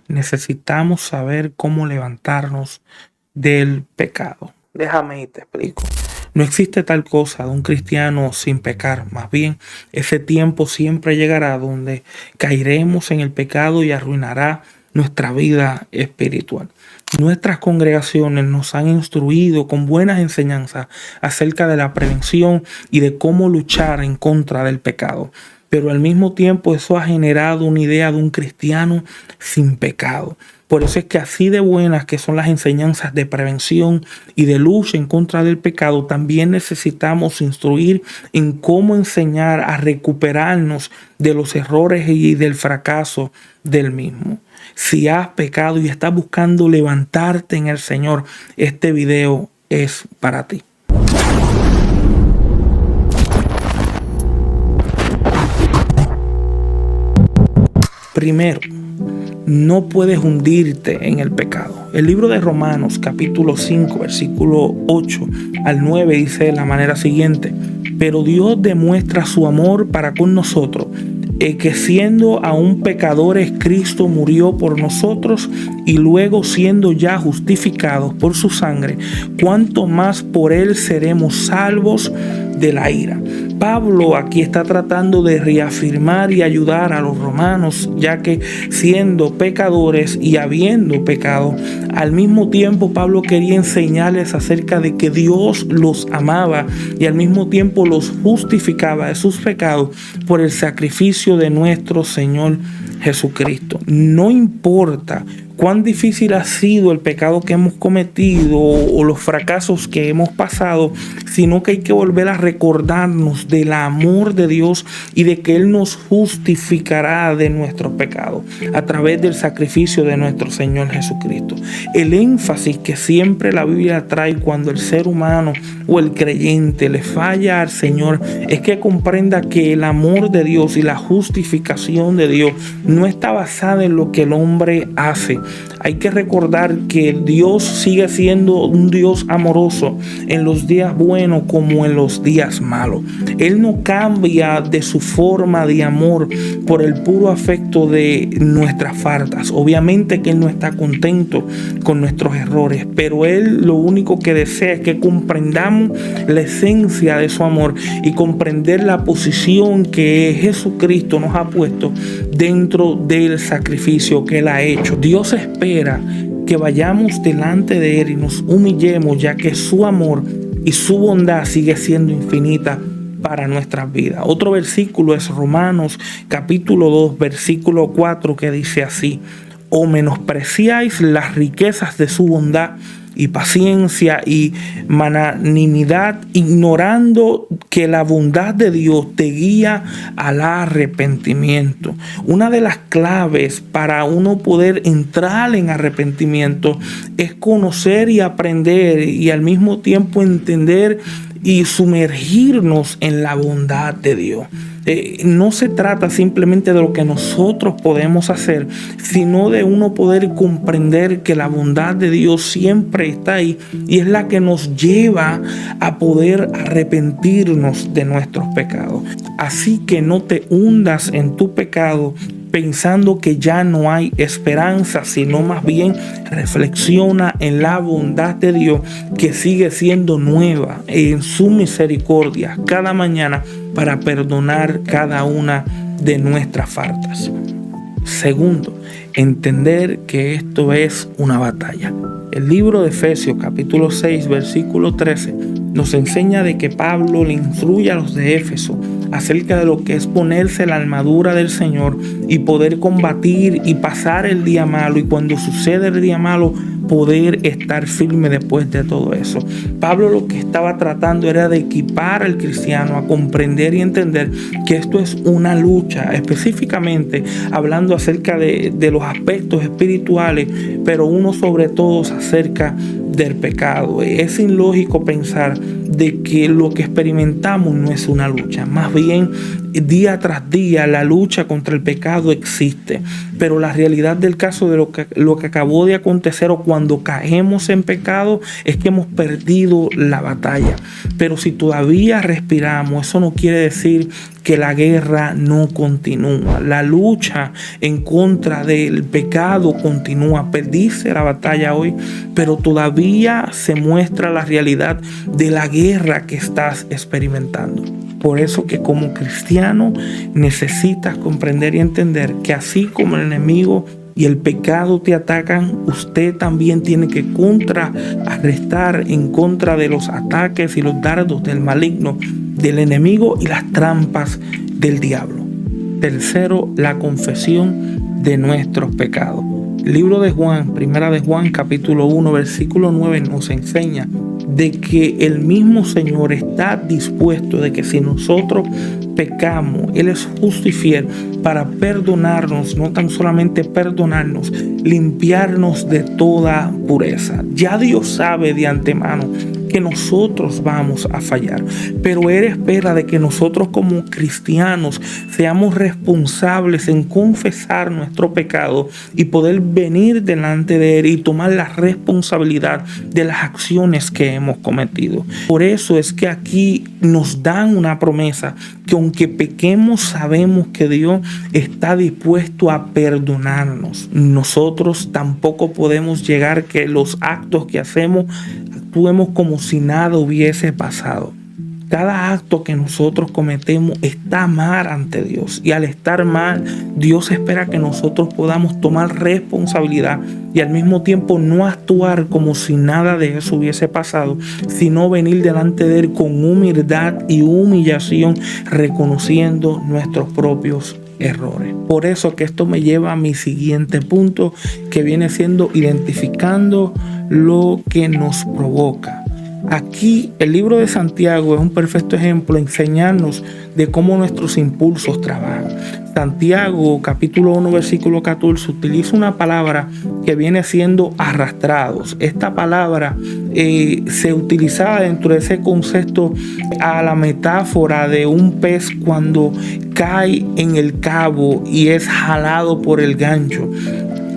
necesitamos saber cómo levantarnos del pecado. Déjame y te explico. No existe tal cosa de un cristiano sin pecar. Más bien, ese tiempo siempre llegará donde caeremos en el pecado y arruinará nuestra vida espiritual. Nuestras congregaciones nos han instruido con buenas enseñanzas acerca de la prevención y de cómo luchar en contra del pecado. Pero al mismo tiempo eso ha generado una idea de un cristiano sin pecado. Por eso es que así de buenas que son las enseñanzas de prevención y de lucha en contra del pecado, también necesitamos instruir en cómo enseñar a recuperarnos de los errores y del fracaso del mismo. Si has pecado y estás buscando levantarte en el Señor, este video es para ti. Primero, no puedes hundirte en el pecado. El libro de Romanos, capítulo 5, versículo 8 al 9, dice de la manera siguiente: pero Dios demuestra su amor para con nosotros, que siendo aún pecadores, Cristo murió por nosotros, y luego siendo ya justificados por su sangre, cuánto más por él seremos salvos de la ira. Pablo aquí está tratando de reafirmar y ayudar a los romanos, ya que siendo pecadores y habiendo pecado, al mismo tiempo Pablo quería enseñarles acerca de que Dios los amaba y al mismo tiempo los justificaba de sus pecados por el sacrificio de nuestro Señor Jesucristo. No importa cuán difícil ha sido el pecado que hemos cometido o los fracasos que hemos pasado, sino que hay que volver a recordarnos del amor de Dios y de que Él nos justificará de nuestros pecados a través del sacrificio de nuestro Señor Jesucristo. El énfasis que siempre la Biblia trae cuando el ser humano o el creyente le falla al Señor es que comprenda que el amor de Dios y la justificación de Dios no está basada en lo que el hombre hace. Hay que recordar que Dios sigue siendo un Dios amoroso en los días buenos como en los días malos. Él no cambia de su forma de amor por el puro afecto de nuestras faltas. Obviamente que Él no está contento con nuestros errores, pero Él lo único que desea es que comprendamos la esencia de su amor y comprender la posición que Jesucristo nos ha puesto dentro del sacrificio que Él ha hecho. Dios espera que vayamos delante de Él y nos humillemos, ya que su amor y su bondad sigue siendo infinita para nuestras vidas. Otro versículo es Romanos capítulo 2, versículo 4, que dice así: o menospreciáis las riquezas de su bondad y paciencia y magnanimidad, ignorando que la bondad de Dios te guía al arrepentimiento. Una de las claves para uno poder entrar en arrepentimiento es conocer y aprender y al mismo tiempo entender y sumergirnos en la bondad de Dios. No se trata simplemente de lo que nosotros podemos hacer, sino de uno poder comprender que la bondad de Dios siempre está ahí y es la que nos lleva a poder arrepentirnos de nuestros pecados. Así que no te hundas en tu pecado pensando que ya no hay esperanza, sino más bien reflexiona en la bondad de Dios, que sigue siendo nueva en su misericordia cada mañana para perdonar cada una de nuestras faltas. Segundo, entender que esto es una batalla. El libro de Efesios capítulo 6 versículo 13 nos enseña de que Pablo le instruye a los de Éfeso acerca de lo que es ponerse la armadura del Señor y poder combatir y pasar el día malo, y cuando sucede el día malo poder estar firme después de todo eso. Pablo lo que estaba tratando era de equipar al cristiano a comprender y entender que esto es una lucha, específicamente hablando acerca de los aspectos espirituales, pero uno sobre todo acerca del pecado. Es ilógico pensar de que lo que experimentamos no es una lucha, más bien día tras día la lucha contra el pecado existe, pero la realidad del caso de lo que acabó de acontecer o cuando caemos en pecado es que hemos perdido la batalla. Pero si todavía respiramos, eso no quiere decir que la guerra no continúa. La lucha en contra del pecado continúa. Perdiste la batalla hoy, pero todavía se muestra la realidad de la guerra que estás experimentando. Por eso que como cristiano necesitas comprender y entender que así como el enemigo y el pecado te atacan, usted también tiene que contrarrestar en contra de los ataques y los dardos del maligno, del enemigo y las trampas del diablo. Tercero, la confesión de nuestros pecados. El libro de Juan, primera de Juan, capítulo 1, versículo 9, nos enseña de que el mismo Señor está dispuesto de que si nosotros pecamos, Él es justo y fiel para perdonarnos, no tan solamente perdonarnos, limpiarnos de toda pureza. Ya Dios sabe de antemano que nosotros vamos a fallar, pero Él espera de que nosotros como cristianos seamos responsables en confesar nuestro pecado y poder venir delante de Él y tomar la responsabilidad de las acciones que hemos cometido. Por eso es que aquí nos dan una promesa que aunque pequemos, sabemos que Dios está dispuesto a perdonarnos. Nosotros tampoco podemos llegar que los actos que hacemos actuemos como si nada hubiese pasado. Cada acto que nosotros cometemos está mal ante Dios, y al estar mal, Dios espera que nosotros podamos tomar responsabilidad y al mismo tiempo no actuar como si nada de eso hubiese pasado, sino venir delante de Él con humildad y humillación, reconociendo nuestros propios errores. Por eso que esto me lleva a mi siguiente punto, que viene siendo identificando lo que nos provoca. Aquí el libro de Santiago es un perfecto ejemplo de enseñarnos de cómo nuestros impulsos trabajan. Santiago capítulo 1 versículo 14 utiliza una palabra que viene siendo arrastrados. Esta palabra se utilizaba dentro de ese concepto a la metáfora de un pez cuando cae en el cabo y es jalado por el gancho.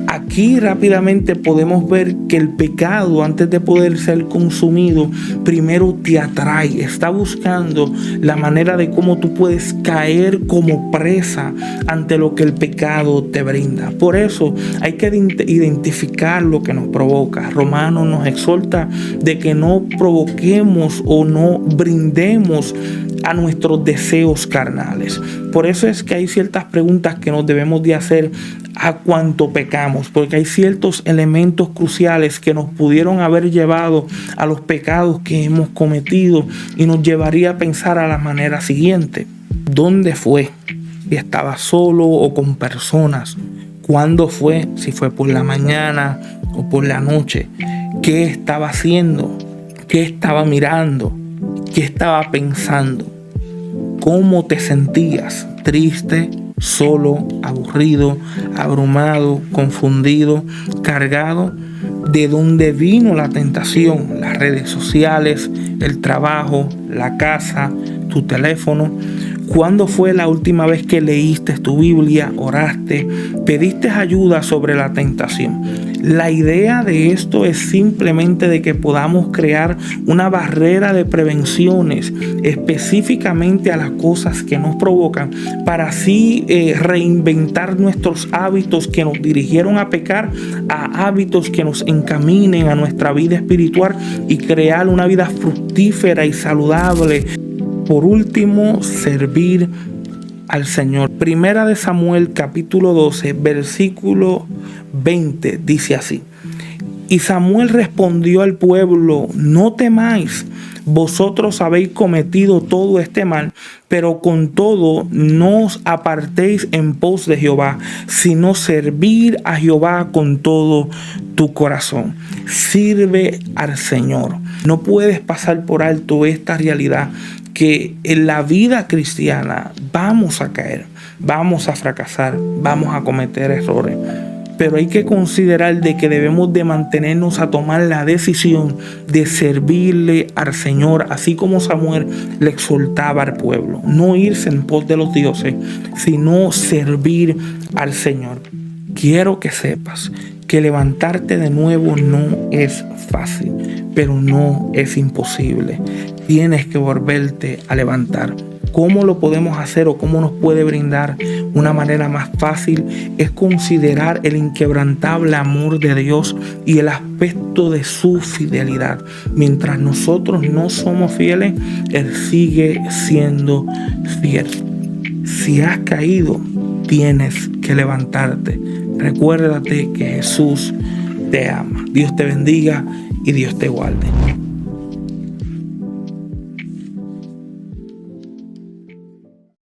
Aquí rápidamente podemos ver que el pecado, antes de poder ser consumido, primero te atrae. Está buscando la manera de cómo tú puedes caer como presa ante lo que el pecado te brinda. Por eso hay que identificar lo que nos provoca. Romanos nos exhorta de que no provoquemos o no brindemos a nuestros deseos carnales. Por eso es que hay ciertas preguntas que nos debemos de hacer a cuánto pecamos, porque hay ciertos elementos cruciales que nos pudieron haber llevado a los pecados que hemos cometido y nos llevaría a pensar a la manera siguiente: ¿dónde fue? Si estaba solo o con personas. ¿Cuándo fue? Si fue por la mañana o por la noche. ¿Qué estaba haciendo? ¿Qué estaba mirando? ¿Qué estaba pensando? ¿Cómo te sentías? ¿Triste, solo, aburrido, abrumado, confundido, cargado? ¿De dónde vino la tentación? Las redes sociales, el trabajo, la casa, tu teléfono. ¿Cuándo fue la última vez que leíste tu Biblia, oraste, pediste ayuda sobre la tentación? La idea de esto es simplemente de que podamos crear una barrera de prevenciones específicamente a las cosas que nos provocan, para así reinventar nuestros hábitos que nos dirigieron a pecar a hábitos que nos encaminen a nuestra vida espiritual y crear una vida fructífera y saludable. Por último, servir al Señor. Primera de Samuel capítulo 12 versículo 20 dice así: y Samuel respondió al pueblo: no temáis, vosotros habéis cometido todo este mal, pero con todo no os apartéis en pos de Jehová, sino servir a Jehová con todo tu corazón. Sirve al Señor. No puedes pasar por alto esta realidad, que en la vida cristiana vamos a caer, vamos a fracasar, vamos a cometer errores. Pero hay que considerar de que debemos de mantenernos a tomar la decisión de servirle al Señor, así como Samuel le exhortaba al pueblo. No irse en pos de los dioses, sino servir al Señor. Quiero que sepas que levantarte de nuevo no es fácil, pero no es imposible. Tienes que volverte a levantar. ¿Cómo lo podemos hacer o cómo nos puede brindar una manera más fácil? Es considerar el inquebrantable amor de Dios y el aspecto de su fidelidad. Mientras nosotros no somos fieles, Él sigue siendo fiel. Si has caído, tienes que levantarte. Recuérdate que Jesús te ama. Dios te bendiga y Dios te guarde.